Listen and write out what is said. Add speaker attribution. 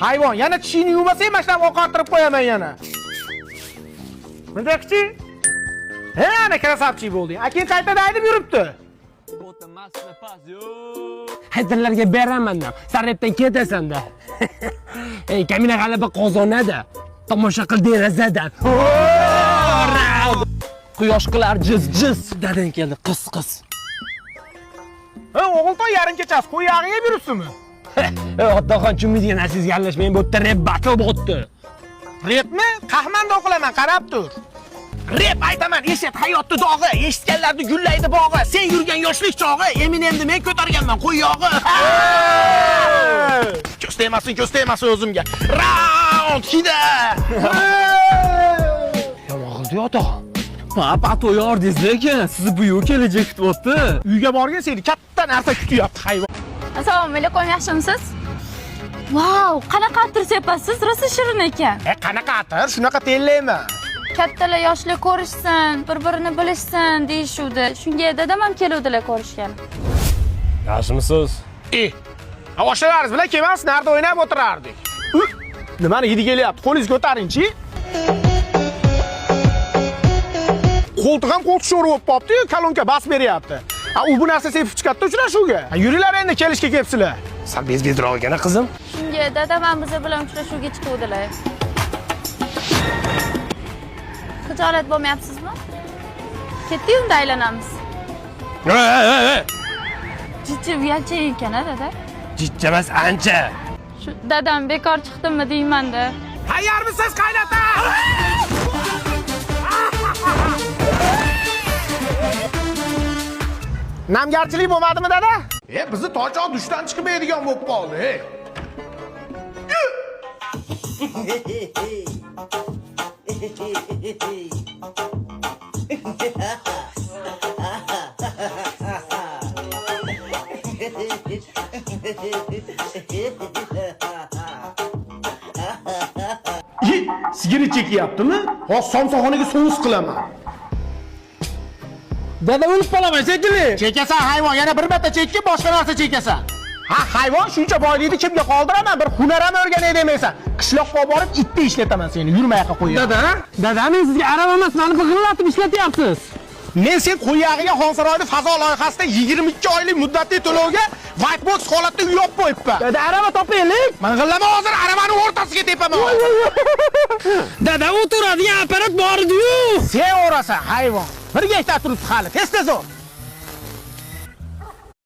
Speaker 1: Hayvon, yana tishingni yuvmasang, mashlab oqartirib qo'yaman yana. Bunday-chi? Ana krasavchik bo'lding. Akin qaytada haydab yuribdi.
Speaker 2: Haydarlarga beraman-da. Sarrepdan ketasan-da. Ey, kamina g'alaba qozonadi. Tomosha qil derazadan. Quyosh qilar jiz-jiz. Dadan keldi, qis-qis.
Speaker 1: O'g'iltoy yarim kechasi qo'y yog'iga yuribsizmi?
Speaker 2: Otaxon chumizga narsiz yallashmang, bu yerda rep battle bo'tdi.
Speaker 1: Repmi? Qahmanda o'qilaman, qarab tur.
Speaker 2: Rep aytaman, eshit hayotni dog'i, eshitganlarni gullaydi bog'i. Sen yurgan yoshlik chog'i, Eminemni men ko'targanman qo'y yog'i.
Speaker 1: Ko'z tegmasin o'zimga. Round hida.
Speaker 2: Yomg'ildi otaxon. Papa to'yordingiz lekin, sizni bu yo'l kelajak kutyapti.
Speaker 1: Uyga borgan seni katta narsa kutyapti hayvon.
Speaker 3: Assalomu alaykum, yaxshimisiz? Vau, qanaqa atir sepasiz? Rosa shirin ekan.
Speaker 1: Qanaqa atir? Shunaqa tellayman.
Speaker 3: Kattalar yoshlar ko'rishsin, bir-birini bilishsin deyishuvdi. Shunga dadam ham keluvdilar ko'rishgan.
Speaker 2: Yaxshimisiz?
Speaker 1: Oshalarimiz bilan kelmas, narda o'ynab o'tirardik. Nimani hidi kelyapti? Qo'lingizni ko'taring-chi. Qo'ltiq ham qo'ltiq sho'ri bo'lib qopti, kolonka bas beryapti. U bu narsa sepib chiqatdi uchrashuvga. Yuringlar endi kelishga kelibsizlar.
Speaker 2: Sen bezbezroq ekan qizim.
Speaker 3: Shunga dadam ham biz bilan uchrashuvga chiquvdilar. Xijolat bo'lmayapsizmi? Ketdi unda aylanamiz. Jijji uyalcha ekan-a dada?
Speaker 2: Jijji emas, ancha.
Speaker 3: Shu dadam bekor chiqdimi deyman-da.
Speaker 1: Tayyormisiz qaynota? Namgarchilik bo'lmadimi dada? Bizni tochoq dushdan chiqmaydigan bo'lib qoldi. Sigir chekyaptimi? Hozir somsaxonaga so'z qilaman.
Speaker 2: Dada o'lib qolaman, shekilli.
Speaker 1: Chekasan hayvon, yana bir marta chekki, boshqa narsa chekasan. Ha, hayvon shuncha boylikni kimga qoldiraman? Bir hunar ham o'rganay demaysan. Qishloqqa borib itni ishlataman seni, yurmay yoqqa qo'yaman.
Speaker 2: Dada, men sizga arava emas, meni big'illatib ishlatyapsiz.
Speaker 1: Men sen qo'y yog'iga Xonsaroyda fazo loyihasida 22 oylik muddatli to'lovga white box holatda uy olib qo'yibman.
Speaker 2: Dada, arava topaylik.
Speaker 1: Ming'illama hozir aravani o'rtasiga tepaman.
Speaker 2: Dada, o'tiradigan apparat bor edi-yu.
Speaker 1: Sen o'rasan hayvon. Bir gektar turibdi hali, tez-tez ol.